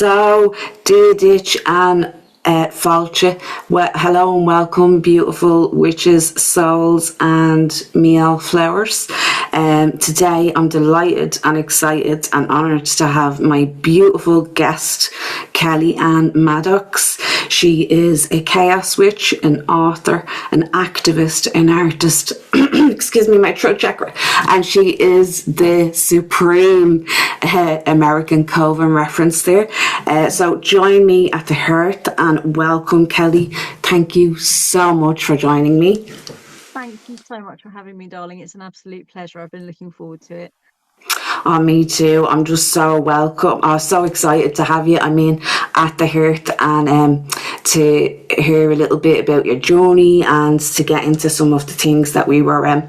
So, Ditch and Falcha, hello and welcome, beautiful witches, souls, and meal flowers. Today, I'm delighted and excited and honoured to have my beautiful guest, Kelly-AnnMaddox. She is a chaos witch, an author, an activist, an artist. Excuse me, my throat chakra. And she is the supreme American Coven reference there. So join me at the hearth and welcome Kelly. Thank you so much for joining me. Thank you so much for having me, darling. It's an absolute pleasure. I've been looking forward to it. Oh, me too. I'm just so welcome. I was so excited to have you. I mean, at the hearth and to hear a little bit about your journey and to get into some of the things that we were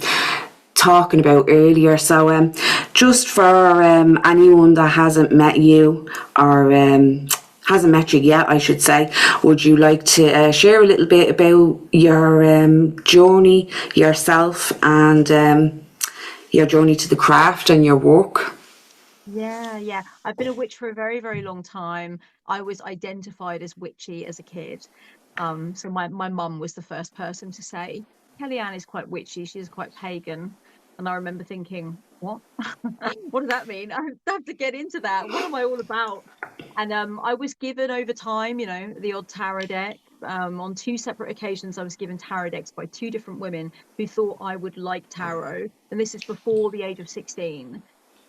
talking about earlier. So just for anyone that hasn't met you or hasn't met you yet, I should say, would you like to share a little bit about your journey, yourself, and your journey to the craft and your work? Yeah. I've been a witch for a very, very long time. I was identified as witchy as a kid. So my mum was the first person to say, Kelly-Ann is quite witchy. She's quite pagan. And I remember thinking, what? What does that mean? I have to get into that. What am I all about? And I was given over time, the odd tarot deck. On two separate occasions, I was given tarot decks by two different women who thought I would like tarot. And this is before the age of 16.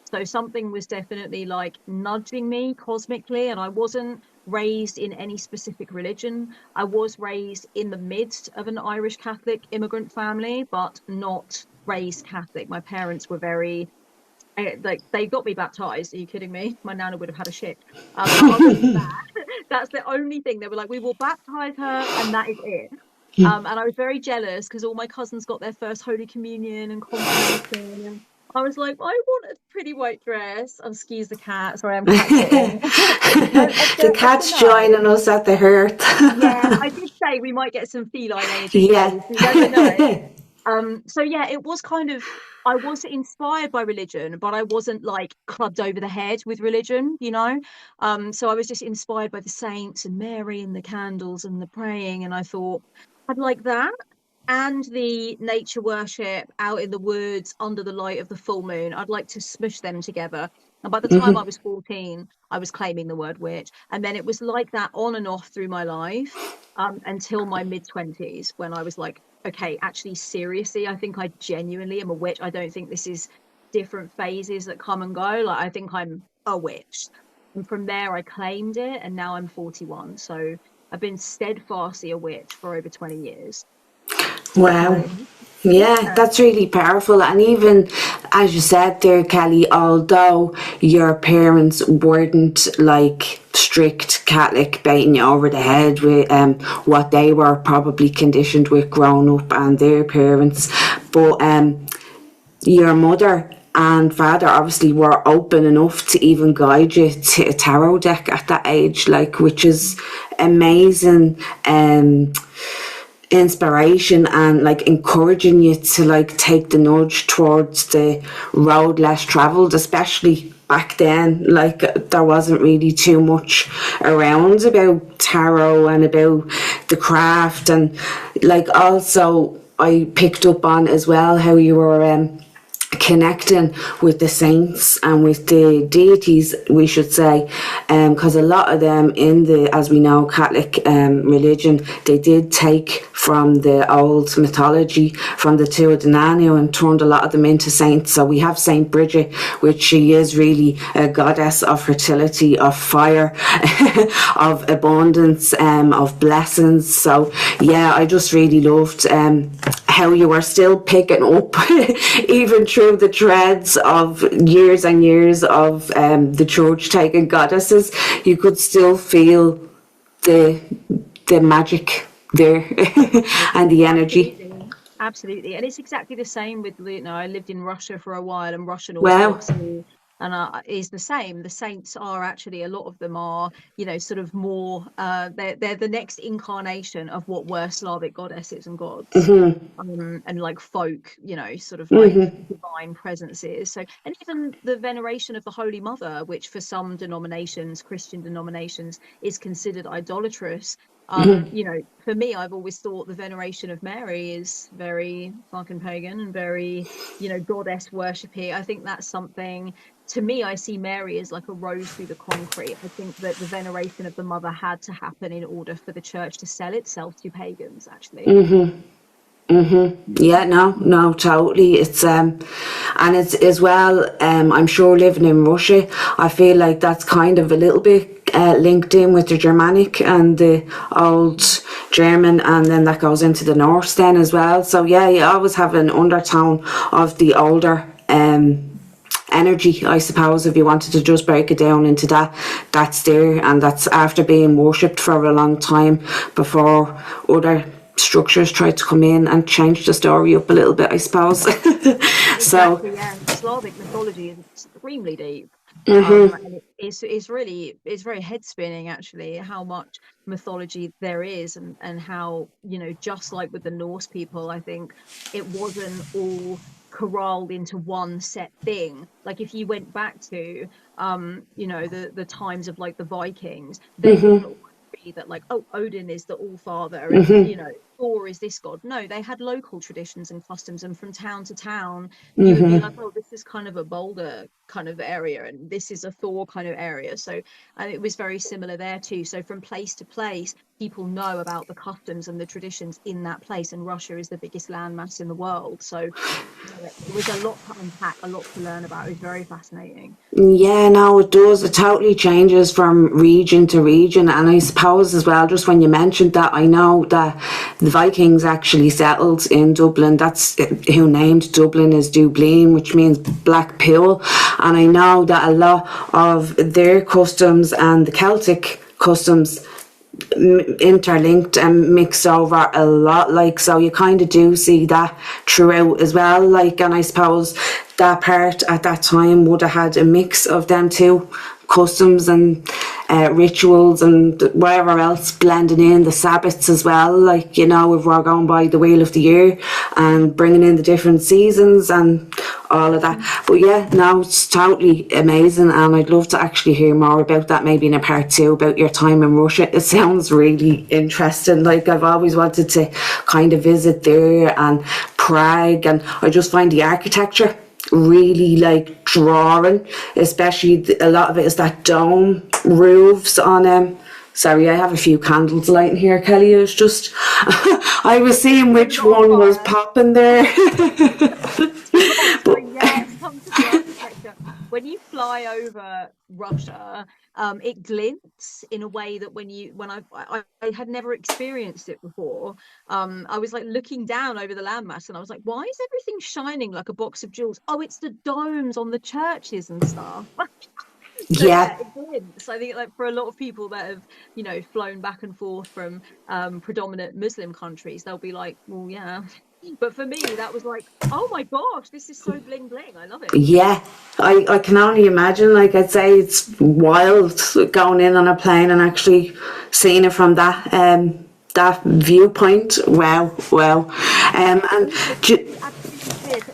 So something was definitely like nudging me cosmically, and I wasn't raised in any specific religion. I was raised in the midst of an Irish Catholic immigrant family, but not raised Catholic. My parents were very they got me baptized. Are you kidding me? My nana would have had a shit. But other than that, that's the only thing. They were like, we will baptize her, and that is it. And I was very jealous because all my cousins got their first Holy Communion and confirmation. And I was like, I want a pretty white dress. Oh, excuse the cat. Sorry, I'm cat sitting. The cat's joining us at the hearth. Yeah, I did say we might get some feline energy. Yeah. You never know. So yeah, it was kind of, I was inspired by religion, but I wasn't like clubbed over the head with religion, So I was just inspired by the saints and Mary and the candles and the praying, and I thought I'd like that and the nature worship out in the woods under the light of the full moon. I'd like to smush them together. And by the time I was 14, I was claiming the word witch. And then it was like that on and off through my life until my mid-20s, when I was like, okay, actually, seriously, I think I genuinely am a witch. I don't think this is different phases that come and go. Like, I think I'm a witch. And from there, I claimed it. And now I'm 41. So I've been steadfastly a witch for over 20 years. Wow. Yeah, that's really powerful. And even as you said there, Kelly, although your parents weren't like strict Catholic, beating you over the head with what they were probably conditioned with growing up and their parents, but your mother and father obviously were open enough to even guide you to a tarot deck at that age, like, which is amazing. Inspiration and like encouraging you to like take the nudge towards the road less traveled, especially back then. Like, there wasn't really too much around about tarot and about the craft. And like, also I picked up on as well how you were connecting with the saints and with the deities, we should say, because a lot of them in the, as we know, Catholic religion, they did take from the old mythology, from the two of the Nanu, and turned a lot of them into saints. So we have Saint Bridget, which she is really a goddess of fertility, of fire, of abundance, of blessings. So yeah, I just really loved how you were still picking up even through the threads of years and years of the church taking goddesses. You could still feel the magic there and the energy. Absolutely. And it's exactly the same with, I lived in Russia for a while, and Russian Orthodoxy and is the same. The saints are actually, a lot of them are, sort of more, they're the next incarnation of what were Slavic goddesses and gods. And like folk, sort of like divine presences. So, and even the veneration of the Holy Mother, which for some denominations, Christian denominations, is considered idolatrous. For me, I've always thought the veneration of Mary is very fucking pagan and very, goddess worshipy. I think that's something, to me, I see Mary as like a rose through the concrete. I think that the veneration of the mother had to happen in order for the church to sell itself to pagans, actually. Yeah, no, totally. It's and it's as well, I'm sure living in Russia, I feel like that's kind of a little bit linked in with the Germanic and the old German, and then that goes into the Norse then as well. So yeah, you always have an undertone of the older energy, I suppose, if you wanted to just break it down into that, that's there, and that's after being worshipped for a long time before other structures tried to come in and change the story up a little bit, I suppose. Exactly, yeah. Slavic mythology is extremely deep. And it's very head spinning, actually, how much mythology there is, and how, just like with the Norse people, I think it wasn't all corralled into one set thing. Like if you went back to the times of like the Vikings, they wouldn't all agree that like, oh, Odin is the all father and Thor is this god. No, they had local traditions and customs, and from town to town you would be like, oh, this is kind of a Boulder kind of area and this is a Thor kind of area. So, and it was very similar there too. So from place to place, people know about the customs and the traditions in that place, and Russia is the biggest landmass in the world. So it was a lot to unpack, a lot to learn about. It was very fascinating. Yeah, no, it does. It totally changes from region to region. And I suppose as well, just when you mentioned that, I know that the Vikings actually settled in Dublin. That's who named Dublin is Dublin, which means black pool. And I know that a lot of their customs and the Celtic customs interlinked and mixed over a lot, like, so you kind of do see that throughout as well, like, and I suppose that part at that time would have had a mix of them two customs and rituals and whatever else blending in, the Sabbaths as well, like, if we're going by the wheel of the year and bringing in the different seasons and all of that. But yeah, no, it's totally amazing, and I'd love to actually hear more about that, maybe in a part 2 about your time in Russia. It sounds really interesting. Like, I've always wanted to kind of visit there, and Prague, and I just find the architecture really like drawing, especially a lot of it is that dome roofs on sorry, I have a few candles lighting here, Kelly. It's just I was seeing which one was popping there. But yeah, it comes to the architecture. When you fly over Russia, it glints in a way that when I had never experienced it before. I was like looking down over the landmass, and I was like, why is everything shining like a box of jewels? Oh, it's the domes on the churches and stuff. So, yeah, it glints. I think, like, for a lot of people that have flown back and forth from predominant Muslim countries, they'll be like, well, yeah. But for me, that was like, oh my gosh, this is so bling bling. I love it. Yeah, I can only imagine. Like, I'd say it's wild going in on a plane and actually seeing it from that that viewpoint. Wow. And to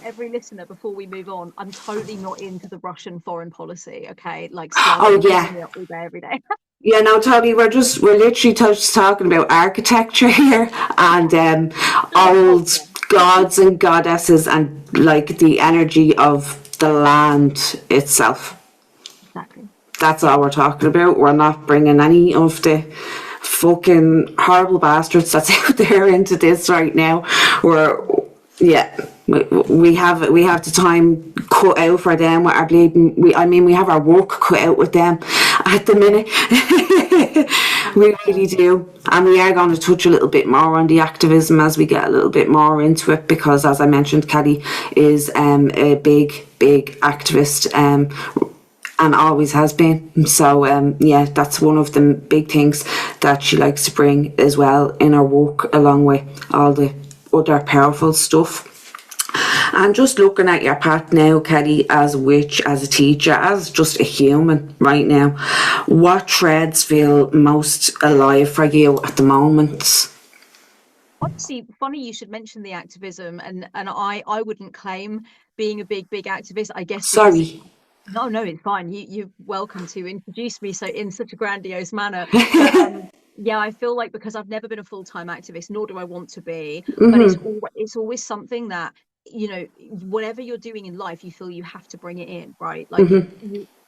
every listener, before we move on, I'm totally not into the Russian foreign policy. Okay, like, oh yeah, all day, every day. Yeah, no, Tony, we're literally just talking about architecture here, and old gods and goddesses, and like the energy of the land itself. Exactly. That's all we're talking about. We're not bringing any of the fucking horrible bastards that's out there into this right now. We have the time cut out for them with our bleeding. We have our work cut out with them at the minute. We really do, and we are going to touch a little bit more on the activism as we get a little bit more into it, because, as I mentioned, Kelly is a big activist, and always has been. So that's one of the big things that she likes to bring as well in her work, along with all the other powerful stuff. And just looking at your path now, Kelly, as a witch, as a teacher, as just a human right now, what threads feel most alive for you at the moment? Honestly, funny you should mention the activism, and I wouldn't claim being a big activist. I guess because Sorry. no, it's fine. You're welcome to introduce me so in such a grandiose manner. But yeah, I feel like because I've never been a full-time activist, nor do I want to be, but it's always something that, whatever you're doing in life, you feel you have to bring it in, right? Like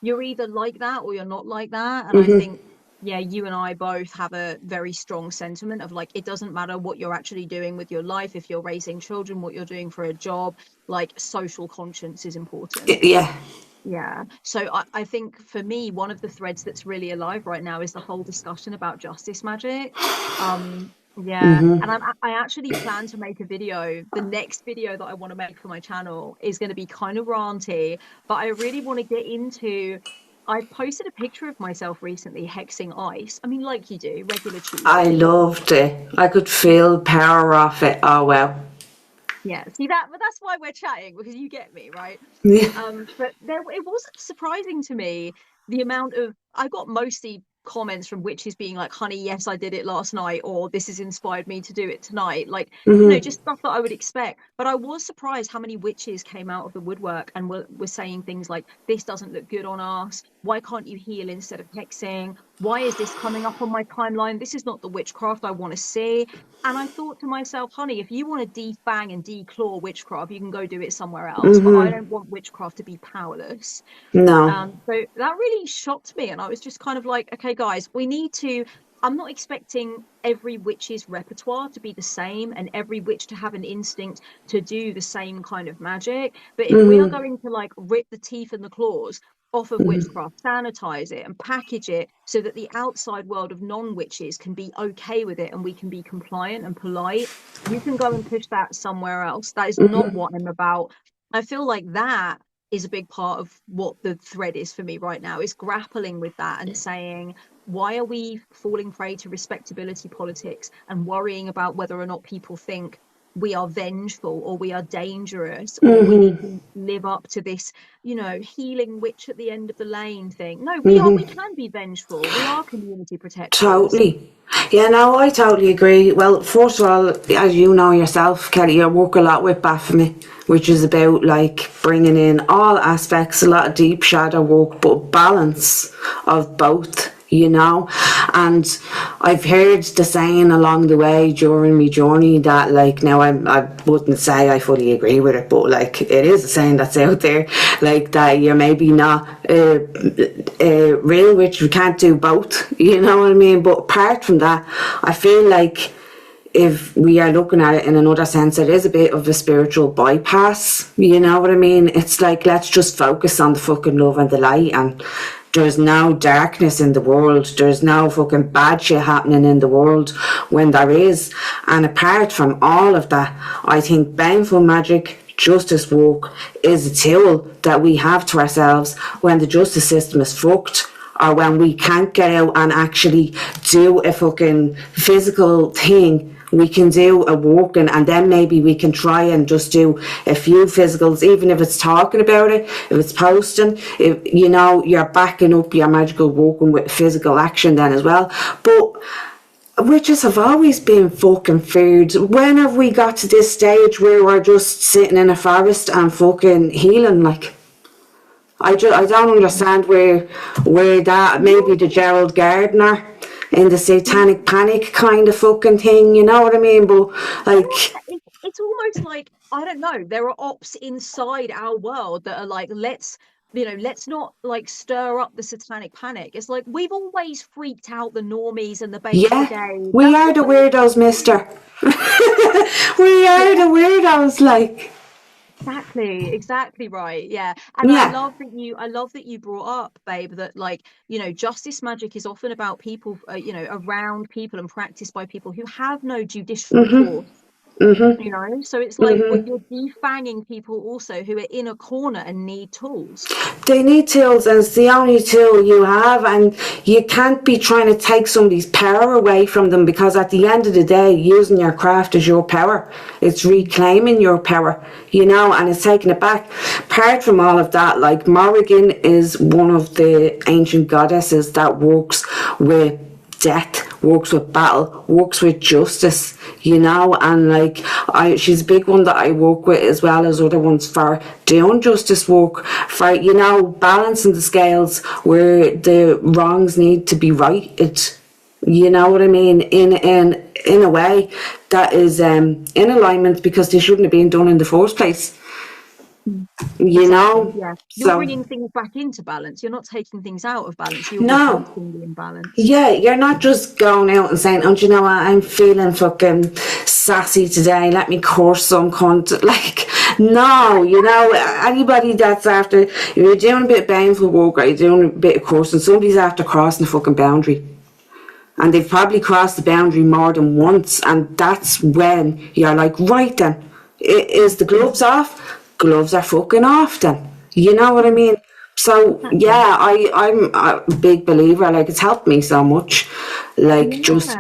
you're either like that or you're not like that. And I think, yeah, you and I both have a very strong sentiment of like, it doesn't matter what you're actually doing with your life, if you're raising children, what you're doing for a job, like social conscience is important. Yeah. Yeah. So I think for me, one of the threads that's really alive right now is the whole discussion about justice magic. Yeah. And I actually plan to make a video. The next video that I want to make for my channel is going to be kind of ranty, but I really want to get into. I posted a picture of myself recently hexing ice. I mean, like you do, regular I Tuesday. loved it. I could feel power off it. Oh, well. Yeah, see that, but that's why we're chatting because you get me, right? Yeah. But there it wasn't surprising to me the amount of I got mostly comments from witches being like, "Honey, yes, I did it last night," or "This has inspired me to do it tonight." Like, just stuff that I would expect. But I was surprised how many witches came out of the woodwork and were saying things like, "This doesn't look good on us. Why can't you heal instead of hexing? Why is this coming up on my timeline? This is not the witchcraft I want to see." And I thought to myself, honey, if you want to defang and declaw witchcraft, you can go do it somewhere else. But I don't want witchcraft to be powerless. No. So that really shocked me. And I was just kind of like, okay, guys, we need to. I'm not expecting every witch's repertoire to be the same and every witch to have an instinct to do the same kind of magic. But if we are going to like rip the teeth and the claws off of witchcraft, sanitize it and package it so that the outside world of non-witches can be okay with it and we can be compliant and polite, you can go and push that somewhere else. That is not what I'm about. I feel like that is a big part of what the thread is for me right now, is grappling with that and saying, why are we falling prey to respectability politics and worrying about whether or not people think we are vengeful or we are dangerous or we need to live up to this, healing witch at the end of the lane thing? No, we can be vengeful. We are community protectors. Totally. Yeah, no, I totally agree. Well, first of all, as you know yourself, Kelly, I work a lot with Baphomet, which is about like bringing in all aspects, a lot of deep shadow work, but balance of both, And I've heard the saying along the way during my journey that, like, now I wouldn't say I fully agree with it, but like it is a saying that's out there, like that you're maybe not real witch, you can't do both, you know what I mean? But apart from that, I feel like if we are looking at it in another sense, it is a bit of a spiritual bypass, you know what I mean? It's like, let's just focus on the fucking love and the light, and there's no darkness in the world, there's no fucking bad shit happening in the world when there is. And apart from all of that, I think baneful magic, justice work, is a tool that we have to ourselves when the justice system is fucked, or when we can't get out and actually do a fucking physical thing. We can do a walking, and then maybe we can try and just do a few physicals, even if it's talking about it, if it's posting, if you're backing up your magical walking with physical action then as well. But witches have always been fucking food. When have we got to this stage where we're just sitting in a forest and fucking healing? Like, I don't understand where that, maybe the Gerald Gardner in the satanic panic kind of fucking thing, you know what I mean? But like, It's almost like, I don't know, there are ops inside our world that are like, let's not like stir up the satanic panic. It's like, we've always freaked out the normies and the base yeah, brigade. we That's are what the we weirdos, mister. We are the weirdos, like. exactly right. Yeah. And Yeah. I love that you brought up, babe, that like, justice magic is often about people, around people and practiced by people who have no judicial recourse. So it's like what you're defanging people also who are in a corner and need tools. They need tools, and it's the only tool you have, and you can't be trying to take somebody's power away from them, because at the end of the day, using your craft is your power. It's reclaiming your power, and it's taking it back. Apart from all of that, like Morrigan is one of the ancient goddesses that works with death, works with battle, works with justice, and like she's a big one that I work with, as well as other ones for doing justice work, for balancing the scales where the wrongs need to be right. It's what I mean, in a way that is in alignment, because they shouldn't have been done in the first place. Yeah, you're bringing things back into balance. You're not taking things out of balance. You're reversing the imbalance. Yeah, you're not just going out and saying, "Oh, do you know what? I'm feeling fucking sassy today. Let me curse some cunt." Like, no, anybody that's after, if you're doing a bit of baneful work or you're doing a bit of cursing, somebody's after crossing the fucking boundary. And they've probably crossed the boundary more than once, and that's when you're like, right then, is the gloves off? Gloves are fucking off then. You know what I mean? So yeah, I'm a big believer. Like, it's helped me so much. Like, just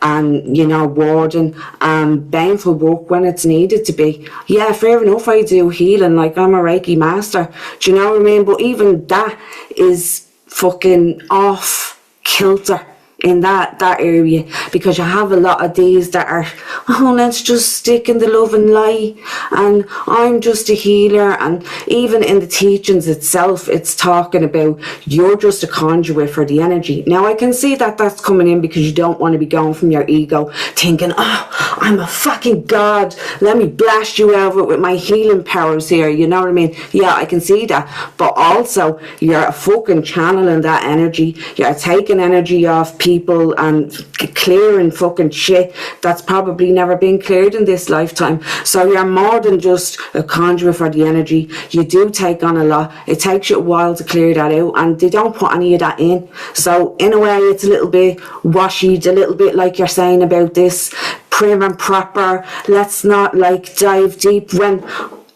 and warding and baneful work when it's needed to be. Yeah, fair enough, I do healing, like I'm a Reiki master. Do you know what I mean? But even that is fucking off kilter in that area, because you have a lot of these that are, oh, let's just stick in the love and light, and I'm just a healer. And even in the teachings itself, it's talking about you're just a conduit for the energy. Now I can see that that's coming in because you don't want to be going from your ego thinking, oh, I'm a fucking god, let me blast you over with my healing powers here, you know what I mean? Yeah, I can see that. But also, you're fucking channeling that energy, you're taking energy off people and clearing fucking shit that's probably never been cleared in this lifetime. So you're more than just a conduit for the energy. You do take on a lot. It takes you a while to clear that out, and they don't put any of that in. So in a way, it's a little bit washy, a little bit like you're saying about this prim and proper. Let's not like dive deep when,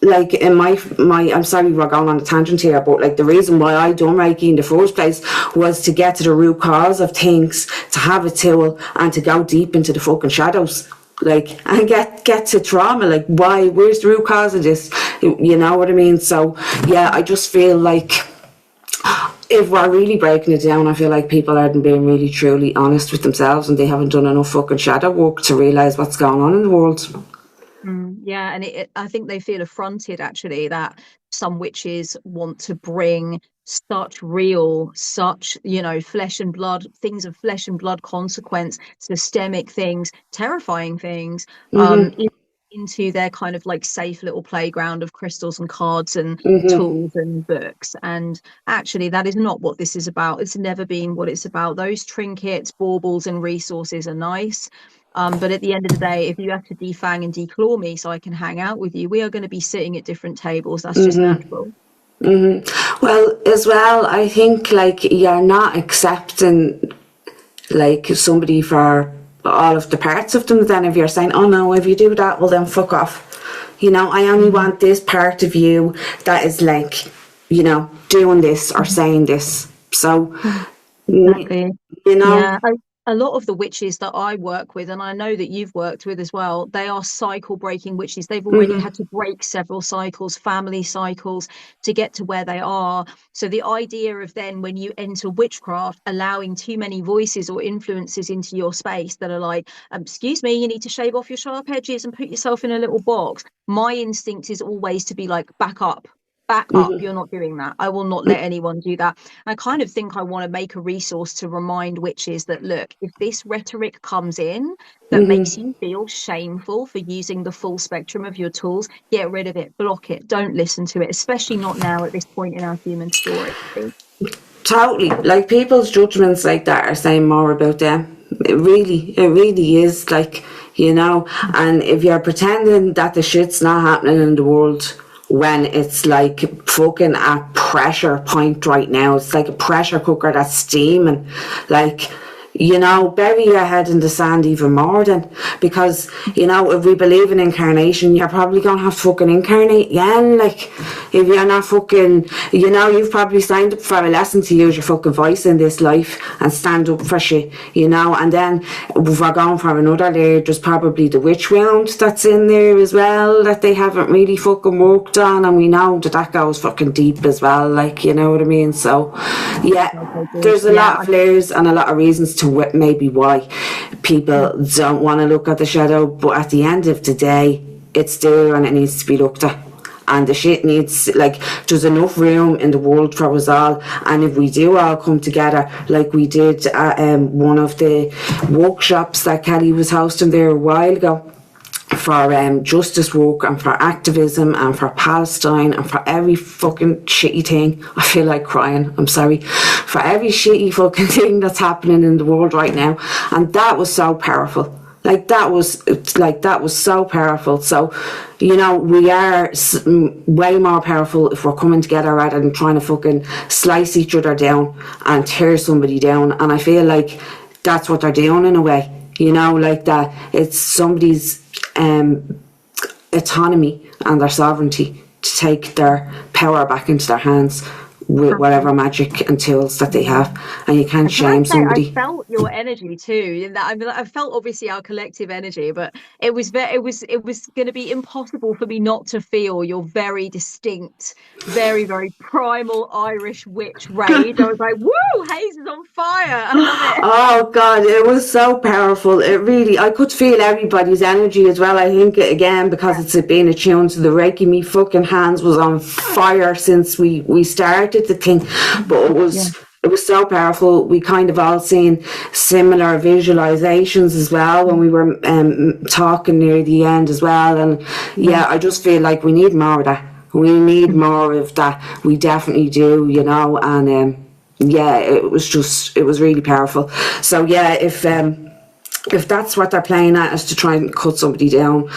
like, in my I'm sorry we're going on a tangent here, but like the reason why I done Reiki in the first place was to get to the root cause of things, to have a tool and to go deep into the fucking shadows, like, and get to trauma, like where's the root cause of this, you know what I mean? So yeah, I just feel like if we're really breaking it down, I feel like people aren't being really truly honest with themselves, and they haven't done enough fucking shadow work to realise what's going on in the world. Yeah, and I think they feel affronted, actually, that some witches want to bring such real, such, flesh and blood, things of flesh and blood consequence, systemic things, terrifying things, into their kind of like safe little playground of crystals and cards and tools and books. And actually, that is not what this is about. It's never been what it's about. Those trinkets, baubles, and resources are nice. But at the end of the day, if you have to defang and declaw me so I can hang out with you, we are going to be sitting at different tables. That's just natural. Well, as well, I think like you're not accepting like somebody for all of the parts of them. Then if you're saying, oh no, if you do that, well then fuck off. I only want this part of you that is like, doing this or saying this. So, exactly. Yeah. A lot of the witches that I work with, and I know that you've worked with as well, they are cycle breaking witches. They've already had to break several cycles, family cycles, to get to where they are. So the idea of then, when you enter witchcraft, allowing too many voices or influences into your space that are like, excuse me, you need to shave off your sharp edges and put yourself in a little box. My instinct is always to be like, back up. You're not doing that. I will not let anyone do that. And I kind of think I want to make a resource to remind witches that, look, if this rhetoric comes in that makes you feel shameful for using the full spectrum of your tools, get rid of it, block it, don't listen to it, especially not now at this point in our human story. Totally. Like, people's judgments like that are saying more about them. It really is, like, and if you're pretending that the shit's not happening in the world when it's like fucking a pressure point right now, it's like a pressure cooker that's steaming, like, you know, bury your head in the sand even more then. Because, you know, if we believe in incarnation, you're probably going to have to fucking incarnate again. Like, if you're not fucking, you know, you've probably signed up for a lesson to use your fucking voice in this life and stand up for shit, you know. And then if we're going for another layer, there's probably the witch wound that's in there as well that they haven't really fucking worked on. And we know that that goes fucking deep as well, like, you know what I mean? So, yeah, there's a lot of layers and a lot of reasons to maybe why people don't want to look at the shadow, but at the end of the day, it's there and it needs to be looked at. And the shit needs, like, there's enough room in the world for us all. And if we do all come together, like we did at one of the workshops that Kelly was hosting there a while ago, for justice work and for activism and for Palestine and for every fucking shitty thing. I feel like crying, I'm sorry. For every shitty fucking thing that's happening in the world right now. And that was so powerful. That was so powerful. So, you know, we are way more powerful if we're coming together rather than trying to fucking slice each other down and tear somebody down. And I feel like that's what they're doing in a way. You know, like that it's somebody's autonomy and their sovereignty to take their power back into their hands with whatever magic and tools that they have, and you can't shame somebody. I felt your energy too. I mean, I felt obviously our collective energy, but it was going to be impossible for me not to feel your very distinct, very very primal Irish witch rage. I was like, "Woo, Hayes is on fire!" I love it. Oh God, it was so powerful. It really, I could feel everybody's energy as well. I think again because it's been attuned to the Reiki. Me fucking hands was on fire since we started the thing, but it was so powerful. We kind of all seen similar visualizations as well when we were talking near the end as well. And I just feel like we need more of that. We need more of that. We definitely do, you know. And it was really powerful. So if that's what they're playing at, is to try and cut somebody down,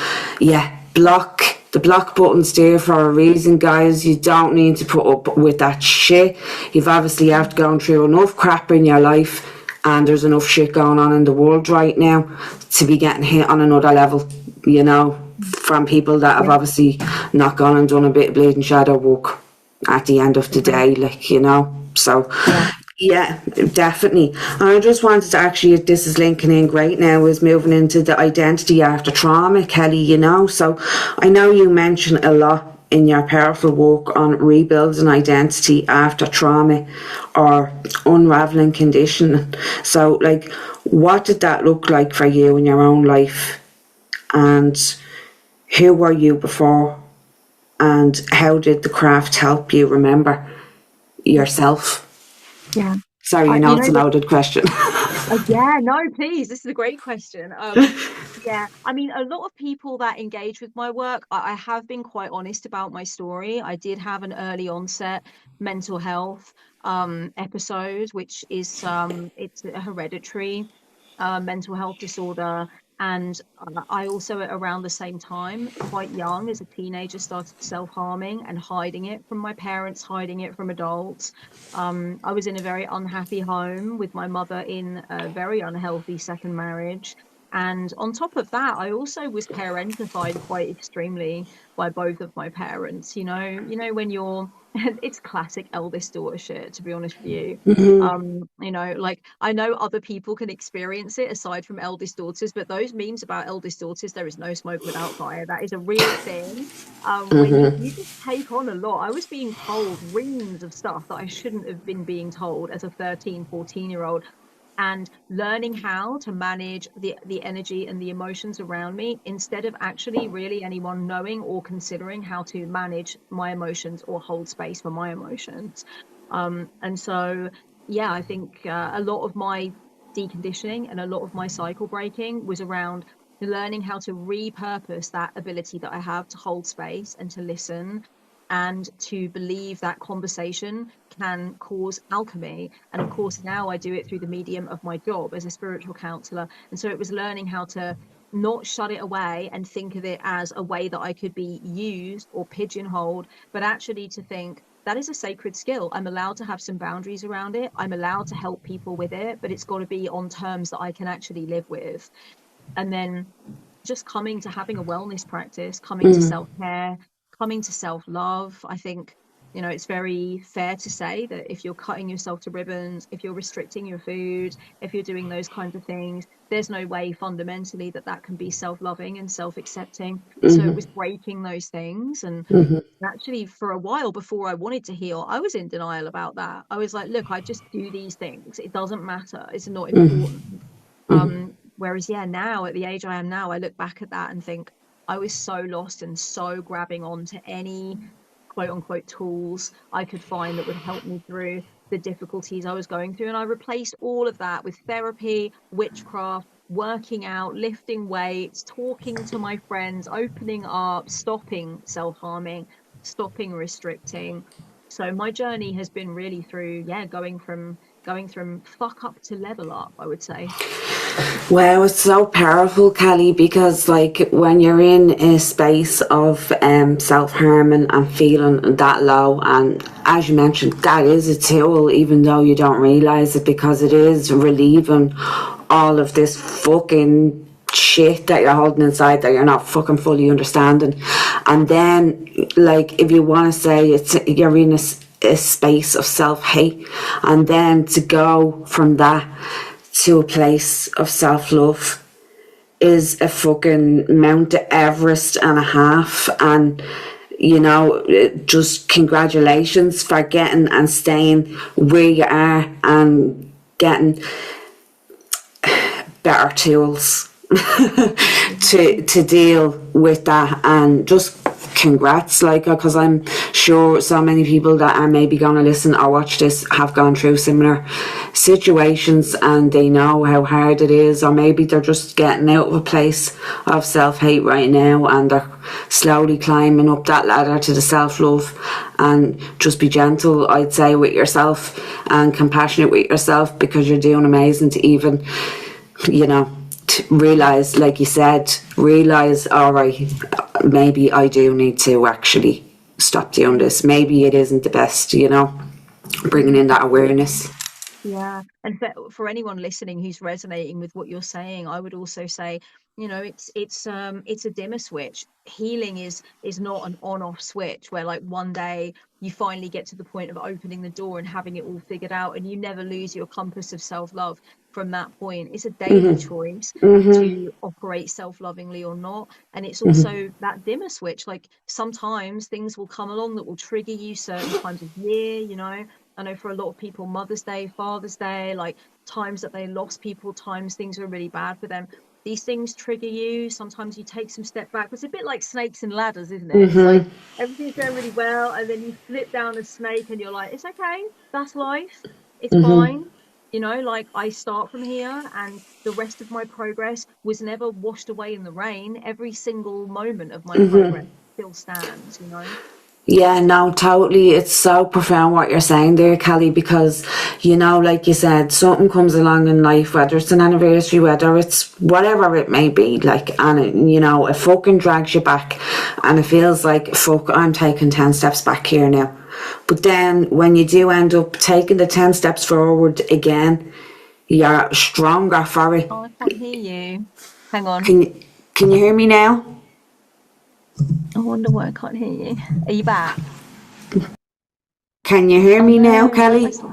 block. The block button's there for a reason, guys. You don't need to put up with that shit. You've obviously have gone through enough crap in your life, and there's enough shit going on in the world right now to be getting hit on another level, you know, from people that have obviously not gone and done a bit of bleeding shadow work at the end of the day, like, you know. So yeah, definitely. And I just wanted to actually, this is linking in great now, is moving into the identity after trauma, Kelly, you know. So I know you mentioned a lot in your powerful work on rebuilding identity after trauma or unraveling conditioning. So, like, what did that look like for you in your own life? And who were you before? And how did the craft help you remember yourself? Yeah. Sorry, I know it's a loaded question. No, please. This is a great question. I mean, a lot of people that engage with my work, I have been quite honest about my story. I did have an early onset mental health episode, which is it's a hereditary mental health disorder. And I also, at around the same time, quite young as a teenager, started self-harming and hiding it from my parents, hiding it from adults. I was in a very unhappy home with my mother in a very unhealthy second marriage. And on top of that, I also was parentified quite extremely by both of my parents. You know, when you're, it's classic eldest daughter shit, to be honest with you. You know, like, I know other people can experience it aside from eldest daughters, but those memes about eldest daughters, there is no smoke without fire. That is a real thing. When you just take on a lot. I was being told reams of stuff that I shouldn't have been being told as a 13, 14-year-old. And learning how to manage the energy and the emotions around me, instead of actually really anyone knowing or considering how to manage my emotions or hold space for my emotions. And so, I think a lot of my deconditioning and a lot of my cycle breaking was around learning how to repurpose that ability that I have to hold space and to listen, and to believe that conversation can cause alchemy. And of course, now I do it through the medium of my job as a spiritual counselor. And so it was learning how to not shut it away and think of it as a way that I could be used or pigeonholed, but actually to think that is a sacred skill. I'm allowed to have some boundaries around it. I'm allowed to help people with it, but it's got to be on terms that I can actually live with. And then just coming to having a wellness practice, coming to self-care, coming to self-love. I think, you know, it's very fair to say that if you're cutting yourself to ribbons, if you're restricting your food, if you're doing those kinds of things, there's no way fundamentally that can be self-loving and self-accepting. So it was breaking those things. And actually, for a while before I wanted to heal, I was in denial about that. I was like, look, I just do these things. It doesn't matter. It's not important. Whereas, yeah, now at the age I am now, I look back at that and think I was so lost and so grabbing on to any quote unquote tools I could find that would help me through the difficulties I was going through. And I replaced all of that with therapy, witchcraft, working out, lifting weights, talking to my friends, opening up, stopping self-harming, stopping restricting. So my journey has been really through, going from fuck up to level up, I would say. Wow, it's so powerful, Kelly, because like when you're in a space of self-harm and feeling that low, and as you mentioned, that is a tool, even though you don't realise it, because it is relieving all of this fucking shit that you're holding inside that you're not fucking fully understanding. And then, like, if you want to say you're in a space of self-hate, and then to go from that to a place of self-love is a fucking Mount Everest and a half. And you know, just congratulations for getting and staying where you are and getting better tools to deal with that. And just congrats, like, because I'm sure so many people that are maybe going to listen or watch this have gone through similar situations, and they know how hard it is, or maybe they're just getting out of a place of self-hate right now and they're slowly climbing up that ladder to the self-love. And just be gentle, I'd say, with yourself and compassionate with yourself, because you're doing amazing to even, you know, realise, like you said, realise, all right, maybe I do need to actually stop doing this. Maybe it isn't the best, you know, bringing in that awareness. Yeah, and for anyone listening who's resonating with what you're saying, I would also say, you know, it's a dimmer switch. Healing is not an on-off switch where like one day you finally get to the point of opening the door and having it all figured out, and you never lose your compass of self-love from that point. It's a daily choice to operate self-lovingly or not. And it's also that dimmer switch. Like sometimes things will come along that will trigger you certain times of year, you know. I know for a lot of people, Mother's Day, Father's Day, like times that they lost people, times things were really bad for them. These things trigger you. Sometimes you take some step back. It's a bit like snakes and ladders, isn't it? It's like everything's going really well, and then you slip down a snake and you're like, it's okay. That's life. It's fine. You know, like I start from here, and the rest of my progress was never washed away in the rain. Every single moment of my progress still stands, you know. Yeah, no, totally. It's so profound what you're saying there, Kelly, because, you know, like you said, something comes along in life, whether it's an anniversary, whether it's whatever it may be, like, and it, you know, it fucking drags you back, and it feels like, fuck, I'm taking 10 steps back here now. But then when you do end up taking the 10 steps forward again, you're stronger for it. Oh, I can't hear you. Hang on. Can you hear me now? I wonder why I can't hear you. Are you back? Can you hear me now, Kelly? Oh,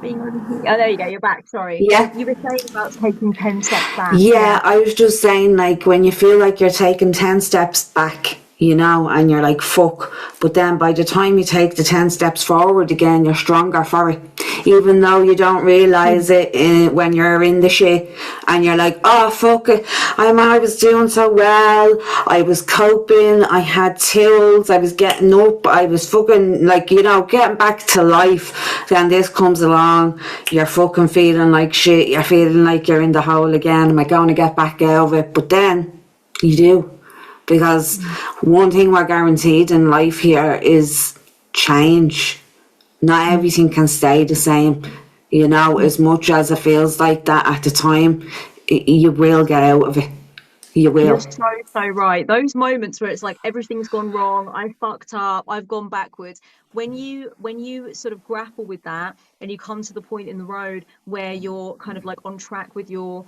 there you go. You're back. Sorry. Yeah. You were saying about taking 10 steps back. Yeah, I was just saying, like, when you feel like you're taking 10 steps back, you know, and you're like, fuck. But then by the time you take the 10 steps forward again, you're stronger for it. Even though you don't realise it when you're in the shit, and you're like, oh, fuck it. I was doing so well. I was coping. I had tools. I was getting up. I was fucking, like, you know, getting back to life. Then this comes along. You're fucking feeling like shit. You're feeling like you're in the hole again. Am I going to get back out of it? But then you do. Because one thing we're guaranteed in life here is change. Not everything can stay the same. You know, as much as it feels like that at the time, you will get out of it. You You're will. so right. Those moments where it's like everything's gone wrong, I fucked up, I've gone backwards. When you sort of grapple with that and you come to the point in the road where you're kind of like on track with your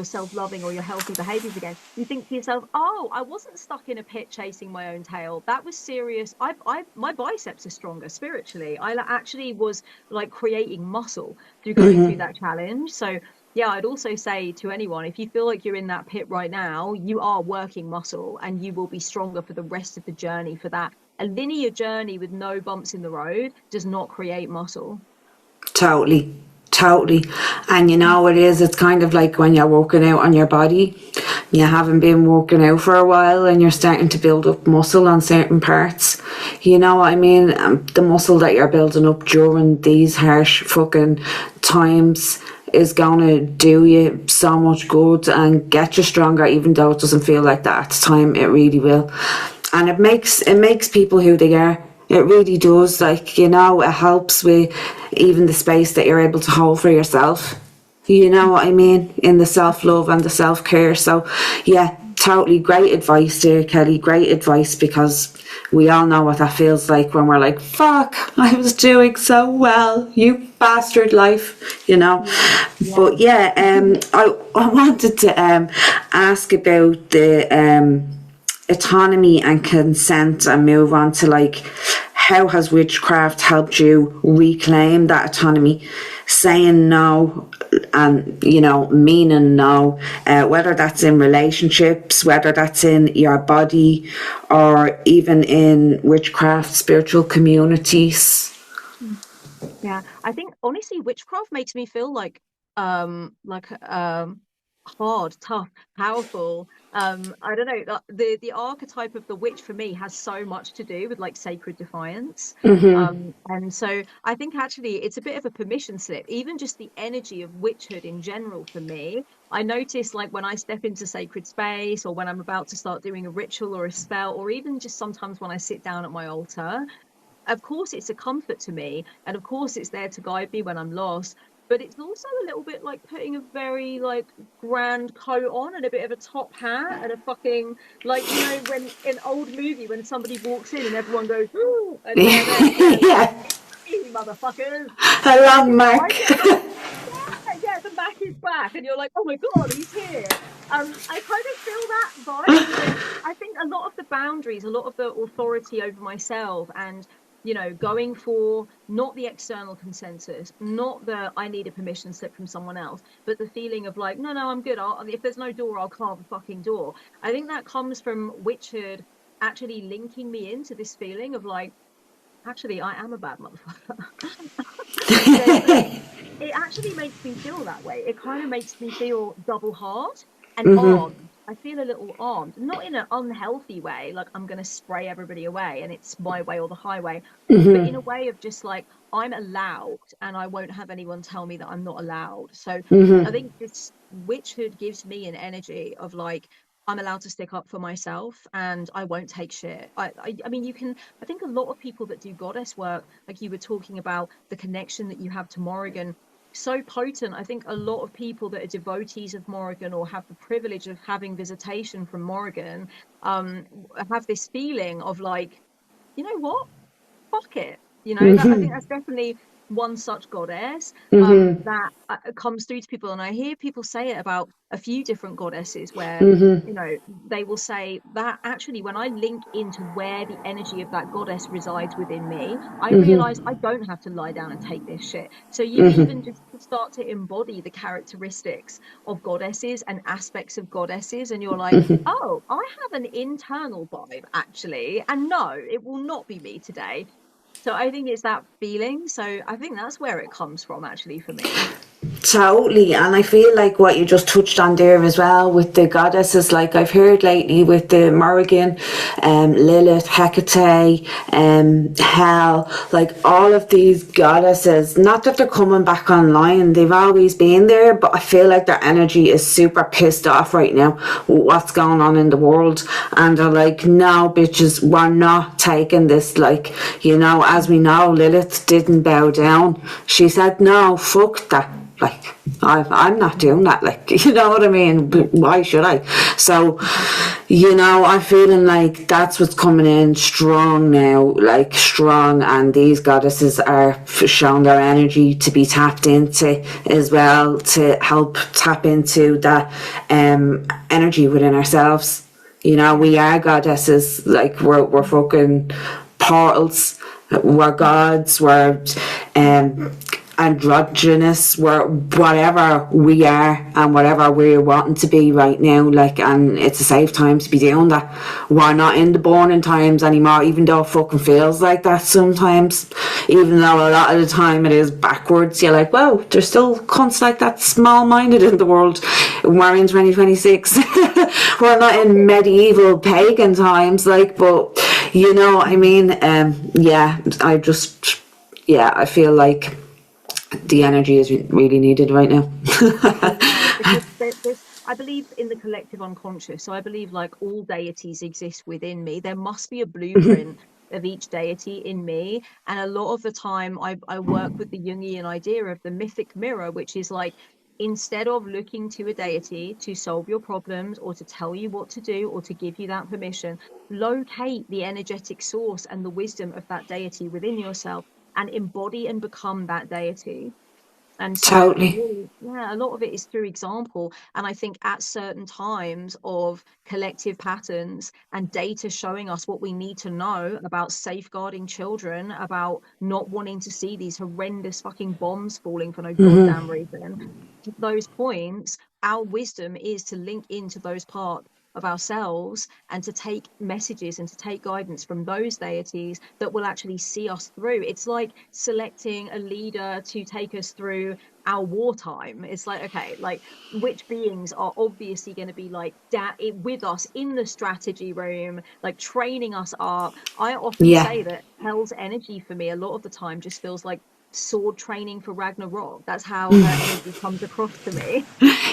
self-loving or your healthy behaviors again, you think to yourself, "Oh, I wasn't stuck in a pit chasing my own tail. That was serious. I my biceps are stronger spiritually. Actually was like creating muscle through going through that challenge." So yeah, I'd also say to anyone, if you feel like you're in that pit right now, you are working muscle and you will be stronger for the rest of the journey for that. A linear journey with no bumps in the road does not create muscle. Totally. Totally. And you know what it is? It's kind of like when you're working out on your body. You haven't been working out for a while and you're starting to build up muscle on certain parts. You know what I mean? The muscle that you're building up during these harsh fucking times is gonna do you so much good and get you stronger, even though it doesn't feel like that at the time. It really will. And it makes people who they are. It really does. Like, you know, it helps with even the space that you're able to hold for yourself. You know what I mean? In the self-love and the self-care. So yeah, totally great advice there, Kelly. Great advice, because we all know what that feels like when we're like, fuck, I was doing so well, you bastard life, you know. Yeah. But yeah, I wanted to ask about the autonomy and consent and move on to like, how has witchcraft helped you reclaim that autonomy, saying no, and you know, meaning no, whether that's in relationships, whether that's in your body, or even in witchcraft spiritual communities. Yeah, I think honestly, witchcraft makes me feel like hard, tough, powerful. I don't know. The archetype of the witch for me has so much to do with like sacred defiance. And so I think actually it's a bit of a permission slip, even just the energy of witchhood in general for me. I notice like when I step into sacred space or when I'm about to start doing a ritual or a spell, or even just sometimes when I sit down at my altar, of course it's a comfort to me, and of course it's there to guide me when I'm lost, but it's also a little bit like putting a very like grand coat on and a bit of a top hat and a fucking, like, you know, when in old movie when somebody walks in and everyone goes, "Ooh," and they're there, yeah, like, Yeah, "Hey, motherfuckers." a long I Mac. get a lot. Yeah, the Mac is back, and you're like, "Oh my God, he's here." I kind of feel that vibe. So I think a lot of the boundaries, a lot of the authority over myself, and you know, going for not the external consensus, not the I need a permission slip from someone else, but the feeling of like, no, I'm good. If there's no door, I'll carve a fucking door. I think that comes from witchhood actually linking me into this feeling of like, actually, I am a bad motherfucker. It actually makes me feel that way. It kind of makes me feel double hard and armed. I feel a little armed, not in an unhealthy way, like I'm going to spray everybody away and it's my way or the highway, but in a way of just like, I'm allowed and I won't have anyone tell me that I'm not allowed. So I think this witchhood gives me an energy of like, I'm allowed to stick up for myself and I won't take shit. I mean, I think a lot of people that do goddess work, like you were talking about the connection that you have to Morrigan, so potent. I think a lot of people that are devotees of Morrigan or have the privilege of having visitation from Morrigan, have this feeling of like, you know what? Fuck it. You know, that I think that's definitely one such goddess that comes through to people. And I hear people say it about a few different goddesses where, you know, they will say that actually when I link into where the energy of that goddess resides within me, I realize I don't have to lie down and take this shit. So you even just start to embody the characteristics of goddesses and aspects of goddesses, and you're like, oh, I have an internal vibe actually, and no, it will not be me today. So I think it's that feeling. So I think that's where it comes from actually for me. Totally, and I feel like what you just touched on there as well with the goddesses, like I've heard lately with the Morrigan, Lilith, Hecate, Hel, like all of these goddesses, not that they're coming back online, they've always been there, but I feel like their energy is super pissed off right now with what's going on in the world, and they're like, no bitches, we're not taking this. Like, you know, as we know, Lilith didn't bow down. She said, no, fuck that. Like, I'm not doing that. Like, you know what I mean? But why should I? So, you know, I'm feeling like that's what's coming in strong now, like strong, and these goddesses are showing their energy to be tapped into as well, to help tap into that energy within ourselves. You know, we are goddesses. Like, we're fucking portals. We're gods. We're androgynous, we're whatever we are and whatever we're wanting to be right now, like, and it's a safe time to be doing that. We're not in the born times anymore, even though it fucking feels like that sometimes, even though a lot of the time it is backwards. You're like, wow, there's still cunts like that small-minded in the world. We're in 2026. We're not in medieval pagan times, like, but you know what I mean. I feel like the energy is really needed right now. Because I believe in the collective unconscious. So I believe like all deities exist within me. There must be a blueprint of each deity in me. And a lot of the time I work with the Jungian idea of the mythic mirror, which is like, instead of looking to a deity to solve your problems or to tell you what to do or to give you that permission, locate the energetic source and the wisdom of that deity within yourself and embody and become that deity. And so Totally. a lot of it is through example. And I think at certain times of collective patterns and data showing us what we need to know about safeguarding children, about not wanting to see these horrendous fucking bombs falling for no goddamn reason, at those points, our wisdom is to link into those parts of ourselves and to take messages and to take guidance from those deities that will actually see us through. It's like selecting a leader to take us through our wartime. It's like, okay, like, which beings are obviously going to be like with us in the strategy room, like training us up. I often Yeah. say that Hell's energy for me a lot of the time just feels like sword training for Ragnarok. That's how her energy comes across to me.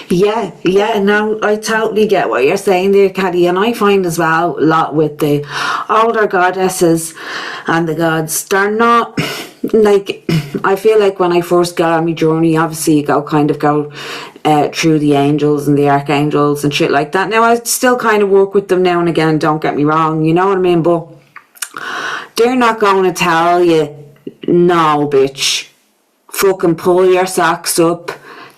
Yeah, no, I totally get what you're saying there, Caddy, and I find as well a lot with the older goddesses and the gods, they're not like, I feel like when I first got on my journey, obviously you go through the angels and the archangels and shit like that. Now I still kind of work with them now and again, don't get me wrong, you know what I mean, but they're not going to tell you, no bitch, fucking pull your socks up,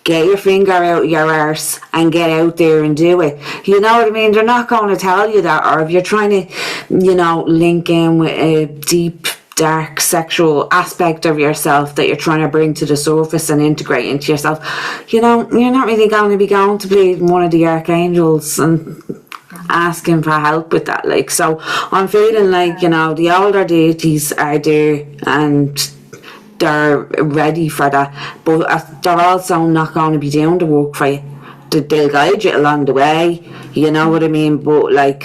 get your finger out your arse and get out there and do it. You know what I mean? They're not going to tell you that. Or if you're trying to, you know, link in with a deep, dark sexual aspect of yourself that you're trying to bring to the surface and integrate into yourself, you know, you're not really going to be going to be one of the archangels and asking for help with that. Like, so I'm feeling like, you know, the older deities are there and they're ready for that, but they're also not going to be doing the work for you. They'll guide you along the way, you know what I mean, but like,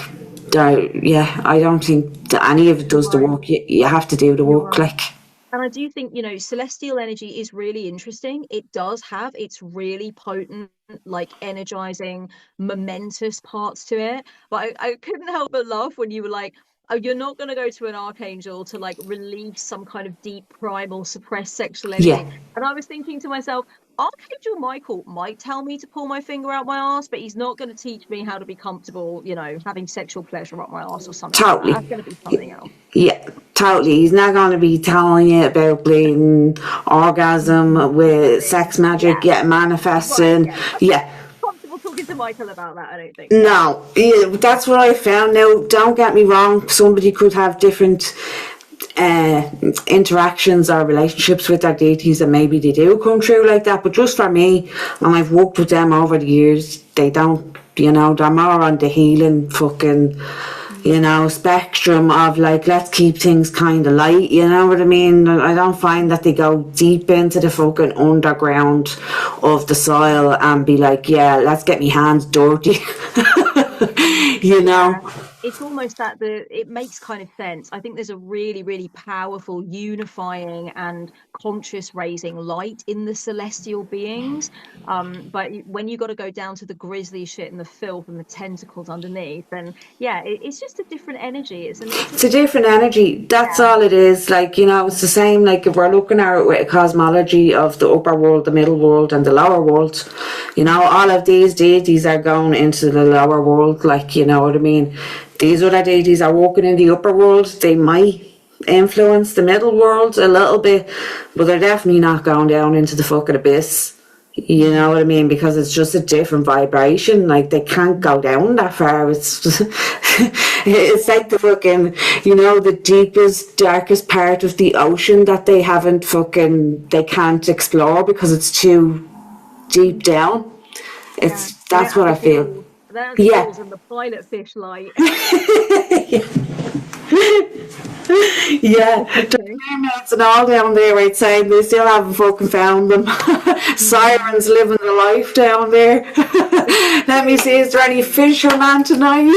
I don't think that any of it does the work. You have to do the work, like. And I do think, you know, celestial energy is really interesting. It does have its really potent, like energizing, momentous parts to it. But I couldn't help but laugh when you were like, oh, you're not going to go to an archangel to like release some kind of deep, primal, suppressed sexual energy. Yeah. And I was thinking to myself, Archangel Michael might tell me to pull my finger out my ass, but he's not going to teach me how to be comfortable, you know, having sexual pleasure up my ass or something. Totally. That's going to be something else. Yeah, totally. He's not going to be telling you about bleeding, orgasm with sex magic, manifesting. Right, yeah. Comfortable talking to Michael about that, I don't think. No, that's what I found. Now, don't get me wrong, somebody could have different interactions or relationships with their deities and maybe they do come true like that, but just for me, and I've worked with them over the years, they don't, you know, they're more on the healing fucking, you know, spectrum of like, let's keep things kind of light, you know what I mean? I don't find that they go deep into the fucking underground of the soil and be like, yeah, let's get me hands dirty. You know, it's almost that it makes kind of sense. I think there's a really, really powerful unifying and conscious raising light in the celestial beings. But when you got to go down to the grisly shit and the filth and the tentacles underneath, then yeah, it's just a different energy. It's a different energy. That's yeah. all it is. Like, you know, it's the same. Like, if we're looking at it with a cosmology of the upper world, the middle world, and the lower world, you know, all of these deities are going into the lower world. Like, you know what I mean? These other deities are walking in the upper world. They might influence the middle world a little bit, but they're definitely not going down into the fucking abyss. You know what I mean? Because it's just a different vibration. Like, they can't go down that far. It's it's like the fucking, you know, the deepest, darkest part of the ocean that they can't explore because it's too deep down. That's what I feel. They're the gills and the pilot fish light. Yeah, the mermaids and all down there, right, saying they still haven't fucking found them. Sirens living the life down there. Let me see, is there any fisherman tonight?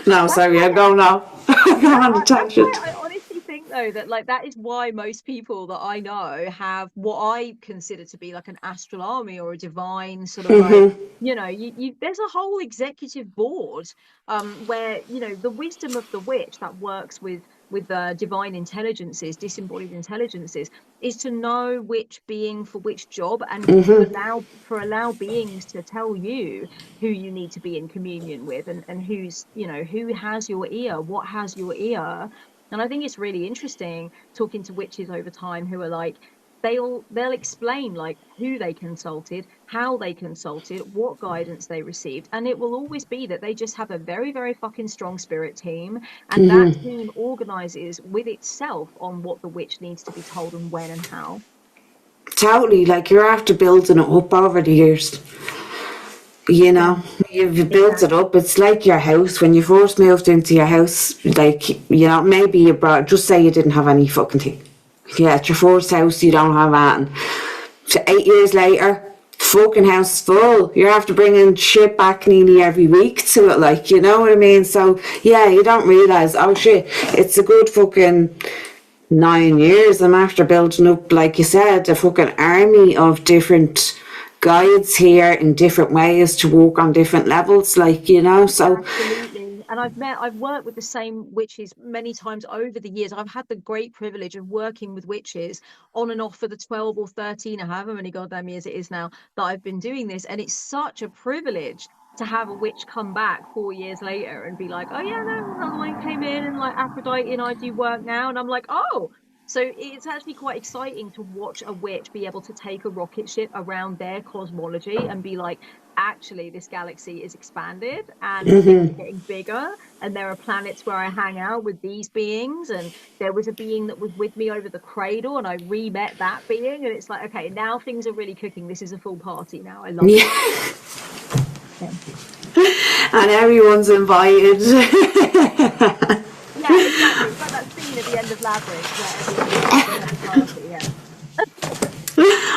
No, sorry, I'm going off. I'm going on a tangent. I honestly think though that like that is why most people that I know have what I consider to be like an astral army or a divine sort of like, you know, you there's a whole executive board where, you know, the wisdom of the witch that works with divine intelligences, disembodied intelligences, is to know which being for which job, and allow beings to tell you who you need to be in communion with, and who's, you know, who has your ear, what has your ear. And I think it's really interesting talking to witches over time who are like, they'll explain like who they consulted, how they consulted, what guidance they received, and it will always be that they just have a very, very fucking strong spirit team, and that team organizes with itself on what the witch needs to be told and when and how. Totally, like, you're after building it up over the years. You know, you've built it up. It's like your house. When you first moved into your house, like, you know, maybe you brought, just say you didn't have any fucking thing. Yeah, at your first house, you don't have that. So 8 years later, fucking house full. You're after bringing shit back nearly every week to it, like, you know what I mean? So, yeah, you don't realise, oh shit, it's a good fucking 9 years. I'm after building up, like you said, a fucking army of different guides here in different ways to walk on different levels, like, you know. So absolutely. And I've worked with the same witches many times over the years. I've had the great privilege of working with witches on and off for the 12 or 13 or however many goddamn years it is now that I've been doing this, and it's such a privilege to have a witch come back 4 years later and be like, oh yeah, no, another one came in, and like Aphrodite and I do work now, and I'm like, oh. So it's actually quite exciting to watch a witch be able to take a rocket ship around their cosmology and be like, actually, this galaxy is expanded and things are getting bigger, and there are planets where I hang out with these beings, and there was a being that was with me over the cradle and I re-met that being, and it's like, okay, now things are really cooking. This is a full party now. I love it. Yeah. And everyone's invited. Yeah, exactly. It's like that scene at the end of Labyrinth where yeah.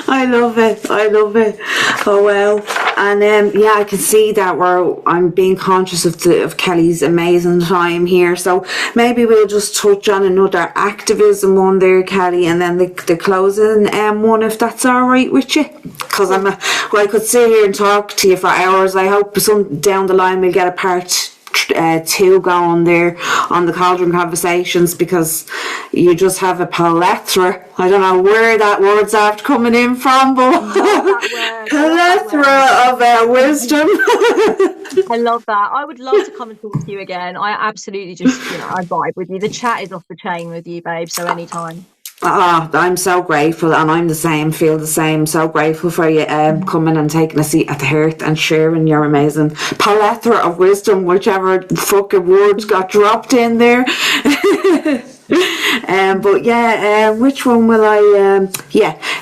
I love it. Oh well. And yeah, I can see that I'm being conscious of Kelly's amazing time here. So maybe we'll just touch on another activism one there, Kelly, and then the closing one, if that's all right with you. Because I could sit here and talk to you for hours. I hope down the line we'll get a part 2 going there on the Cauldron Conversations, because you just have a plethora. I don't know where that word's after coming in from, but plethora of wisdom. I love that. I would love to come and talk to you again. I absolutely just, you know, I vibe with you. The chat is off the chain with you, babe, so anytime. I'm so grateful, and I'm the same, feel the same. So grateful for you coming and taking a seat at the hearth and sharing your amazing plethora of wisdom, whichever fucking words got dropped in there. But yeah, which one will I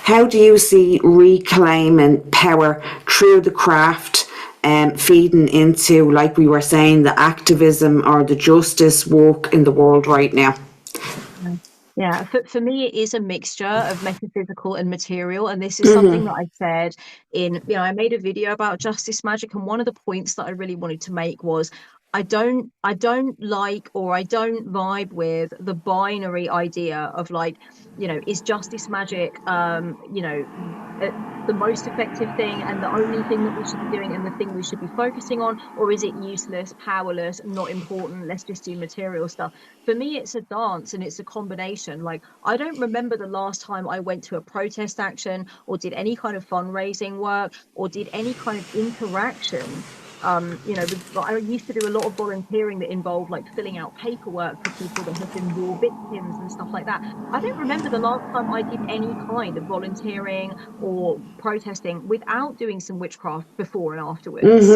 how do you see reclaiming power through the craft feeding into, like we were saying, the activism or the justice work in the world right now? Yeah, for me, it is a mixture of metaphysical and material. And this is something that I said in, you know, I made a video about justice magic. And one of the points that I really wanted to make was, I don't like, or I don't vibe with the binary idea of like, is justice magic, uh, the most effective thing and the only thing that we should be doing and the thing we should be focusing on, or is it useless, powerless, not important, let's just do material stuff? For me, it's a dance, and it's a combination. Like, I don't remember the last time I went to a protest action or did any kind of fundraising work or did any kind of interaction. I used to do a lot of volunteering that involved like filling out paperwork for people that have been war victims and stuff like that. I don't remember the last time I did any kind of volunteering or protesting without doing some witchcraft before and afterwards.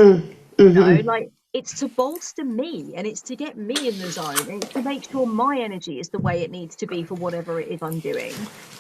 Like, it's to bolster me, and it's to get me in the zone, and it's to make sure my energy is the way it needs to be for whatever it is I'm doing.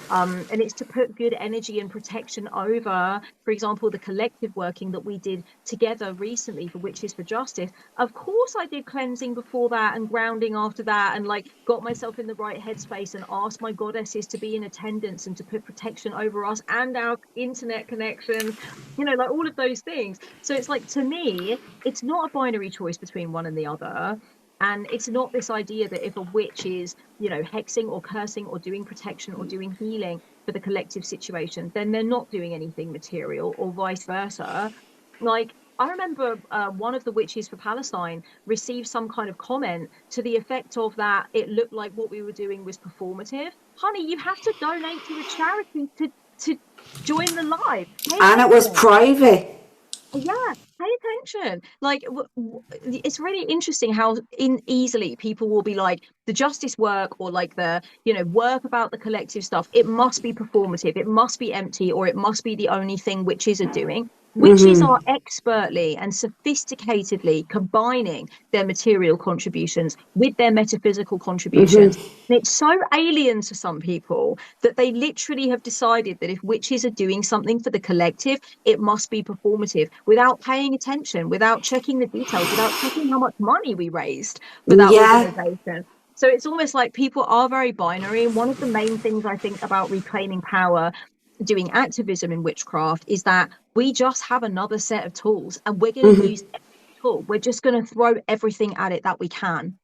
And it's to put good energy and protection over, for example, the collective working that we did together recently for Witches for Justice. Of course, I did cleansing before that and grounding after that, and like got myself in the right headspace and asked my goddesses to be in attendance and to put protection over us and our internet connections, like all of those things. So it's like, to me, it's not a binary choice between one and the other. And it's not this idea that if a witch is, hexing or cursing or doing protection or doing healing for the collective situation, then they're not doing anything material, or vice versa. Like, I remember one of the witches for Palestine received some kind of comment to the effect of that it looked like what we were doing was performative. Honey, you have to donate to a charity to join the live. And it was private. Yeah, pay attention. Like, it's really interesting how easily people will be like, the justice work or like the work about the collective stuff, it must be performative, it must be empty, or it must be the only thing witches are doing. Witches are expertly and sophisticatedly combining their material contributions with their metaphysical contributions. And it's so alien to some people that they literally have decided that if witches are doing something for the collective, it must be performative, without paying attention, without checking the details, without checking how much money we raised for that organization. So it's almost like people are very binary. And one of the main things I think about reclaiming power, doing activism in witchcraft, is that we just have another set of tools, and we're going to use every tool. We're just going to throw everything at it that we can.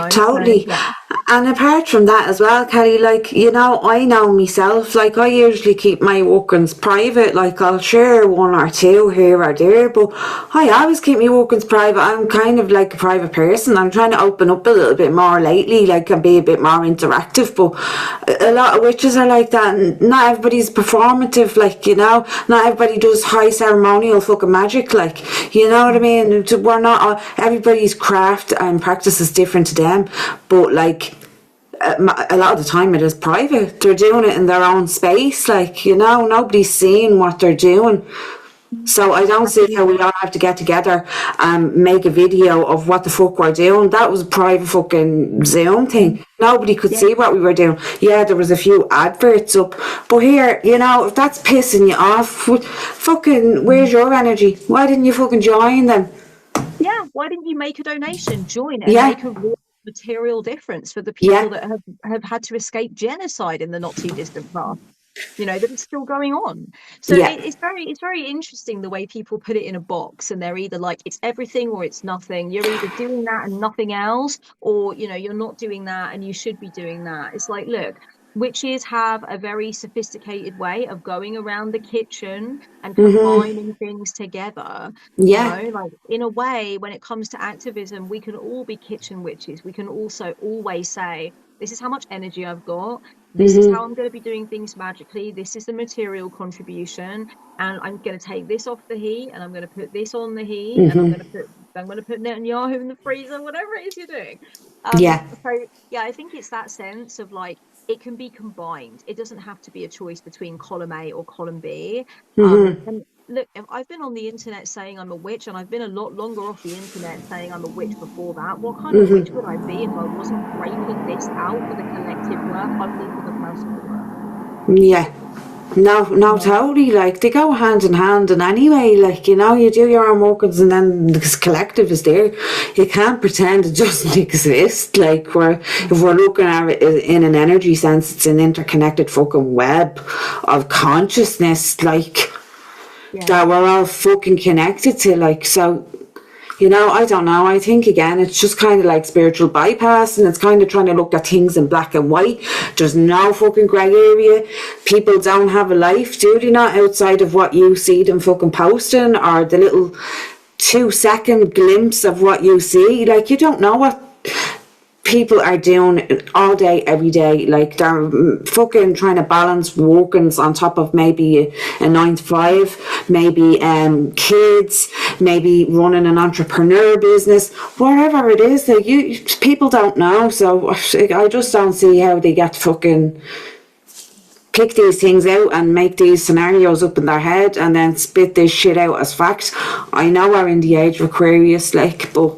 Totally. So, yeah. And apart from that as well, Kelly, like, I know myself, like, I usually keep my workings private. Like, I'll share one or two here or there, but I always keep my workings private. I'm kind of like a private person. I'm trying to open up a little bit more lately, like, and be a bit more interactive, but a lot of witches are like that, and not everybody's performative, like, not everybody does high ceremonial fucking magic, like, you know what I mean? We're not, everybody's craft and practice is different to them, but like, a lot of the time it is private. They're doing it in their own space, like, nobody's seeing what they're doing. So I don't see how we all have to get together and make a video of what the fuck we're doing. That was a private fucking Zoom thing. Nobody could see what we were doing. Yeah, there was a few adverts up, but here, if that's pissing you off, fucking, where's your energy? Why didn't you fucking join them? Yeah, why didn't you make a donation, join, and make a real material difference for the people that have had to escape genocide in the not too distant past, that it's still going on. So it's very interesting the way people put it in a box, and they're either like, it's everything or it's nothing. You're either doing that and nothing else, or you're not doing that and you should be doing that. It's like, look, witches have a very sophisticated way of going around the kitchen and combining things together. Like, in a way, when it comes to activism, we can all be kitchen witches. We can also always say, this is how much energy I've got. This is how I'm going to be doing things magically. This is the material contribution, and I'm going to take this off the heat, and I'm going to put this on the heat, and I'm going to put Netanyahu in the freezer, whatever it is you're doing. So I think it's that sense of like, it can be combined. It doesn't have to be a choice between column A or column B. And look, I've been on the internet saying I'm a witch, and I've been a lot longer off the internet saying I'm a witch before that. What kind of witch would I be if I wasn't breaking this out for the collective work, only for the personal work? Yeah. No, totally. Like, they go hand in hand, and anyway, like, you do your own workings, and then this collective is there. You can't pretend it doesn't exist. Like, if we're looking at it in an energy sense, it's an interconnected fucking web of consciousness, like, that we're all fucking connected to, like, so You know, I don't know. I think, again, it's just kind of like spiritual bypass, and it's kind of trying to look at things in black and white. There's no fucking grey area. People don't have a life, do they not, outside of what you see them fucking posting, or the little 2-second glimpse of what you see. Like, you don't know what people are doing all day, every day. Like, they're fucking trying to balance workings on top of maybe a 9 to 5, maybe kids, maybe running an entrepreneur business, whatever it is. Like, people don't know. So I just don't see how they get fucking pick these things out and make these scenarios up in their head and then spit this shit out as facts. I know we're in the age of Aquarius, like, but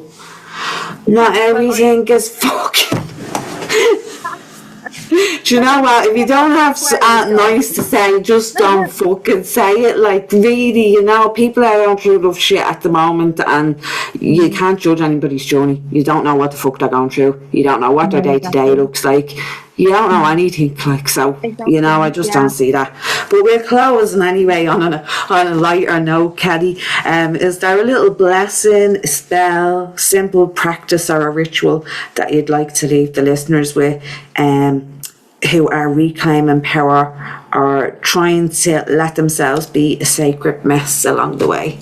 not everything is fucking. Do you know what? If you don't have nice to say, just don't fucking say it. Like, really, you know, people are going through rough shit at the moment, and you can't judge anybody's journey. You don't know what the fuck they're going through. You don't know what their day-to-day looks like. You don't know anything, like, so, you know, I just don't see that. But we're closing anyway on a lighter note, Kelly. Is there a little blessing, a spell, simple practice, or a ritual that you'd like to leave the listeners with, who are reclaiming power or trying to let themselves be a sacred mess along the way?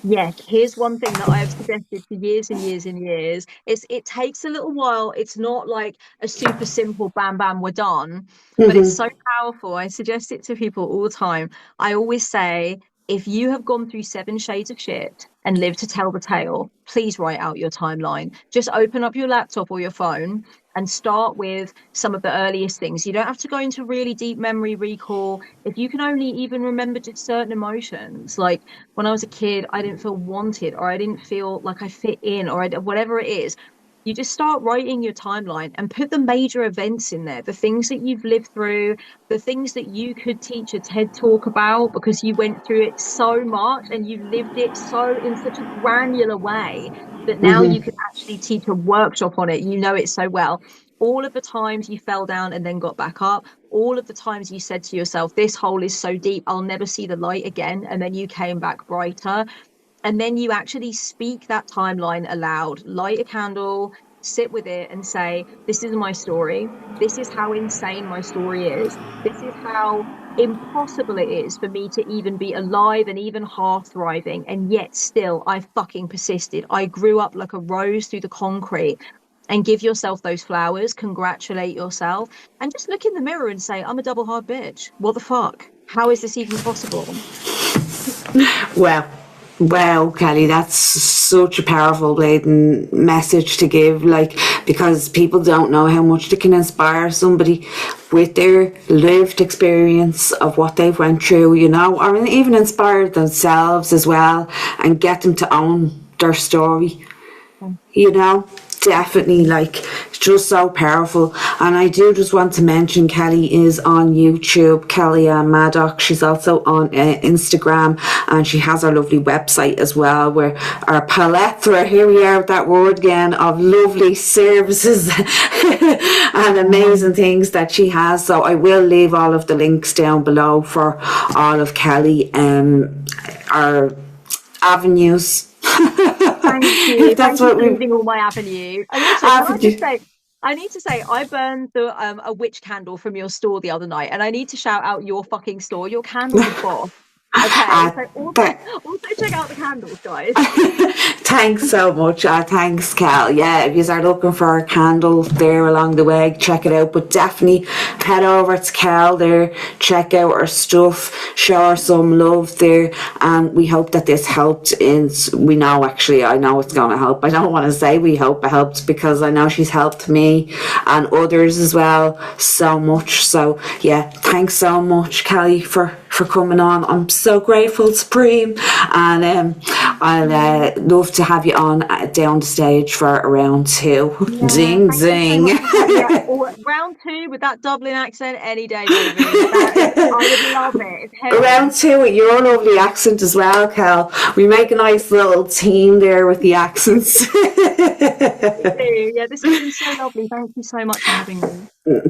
Yes, here's one thing that I've suggested for years and years and years. It takes a little while. It's not like a super simple bam bam we're done, but it's so powerful. I suggest it to people all the time. I always say, if you have gone through 7 shades of shit and lived to tell the tale, please write out your timeline. Just open up your laptop or your phone and start with some of the earliest things. You don't have to go into really deep memory recall. If you can only even remember just certain emotions, like when I was a kid, I didn't feel wanted, or I didn't feel like I fit in, or whatever it is, you just start writing your timeline and put the major events in there, the things that you've lived through, the things that you could teach a TED talk about because you went through it so much and you lived it so in such a granular way that now you can actually teach a workshop on it. You know it so well. All of the times you fell down and then got back up, all of the times you said to yourself, this hole is so deep, I'll never see the light again, and then you came back brighter. And then you actually speak that timeline aloud, light a candle, sit with it and say, this is my story. This is how insane my story is. This is how impossible it is for me to even be alive and even half thriving. And yet still, I fucking persisted. I grew up like a rose through the concrete. And give yourself those flowers, congratulate yourself, and just look in the mirror and say, I'm a double hard bitch. What the fuck? How is this even possible? Well, Kelly, that's such a powerful, blatant message to give, like, because people don't know how much they can inspire somebody with their lived experience of what they've went through, you know, or even inspire themselves as well and get them to own their story, you know. Definitely, like, it's just so powerful. And I do just want to mention Kelly is on YouTube, Kelly-AnnMaddox. She's also on Instagram, and she has our lovely website as well, where our plethora, here we are with that word again, of lovely services and amazing things that she has. So I will leave all of the links down below for all of Kelly our avenues. Thank you. Thank you for leaving all my avenues. And also, I need to say, I burned a witch candle from your store the other night, and I need to shout out your fucking store. Your candles are boss. Okay, so also check out the candles, guys. Thanks so much. Thanks, Cal. Yeah, if you are looking for a candle there along the way, check it out. But definitely head over to Cal there, check out her stuff, show her some love there. And we hope that this helped. I know it's going to help. I don't want to say we hope it helped, because I know she's helped me and others as well so much. So yeah, thanks so much, Kelly, for coming on. I'm so grateful, supreme, and I'll love to have you on down the stage for a round 2. Yeah, ding ding. Round 2 with that Dublin accent any day, baby. I would love it. Round 2 with your lovely accent as well, Cal. We make a nice little team there with the accents. Yeah, this has been so lovely. Thank you so much for having me.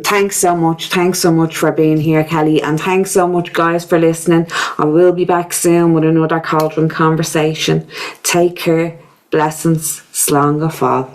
Thanks so much for being here, Kelly, and thanks so much, guys, for listening. I will be back soon with another Cauldron Conversation. Take care. Blessings, slán go fád.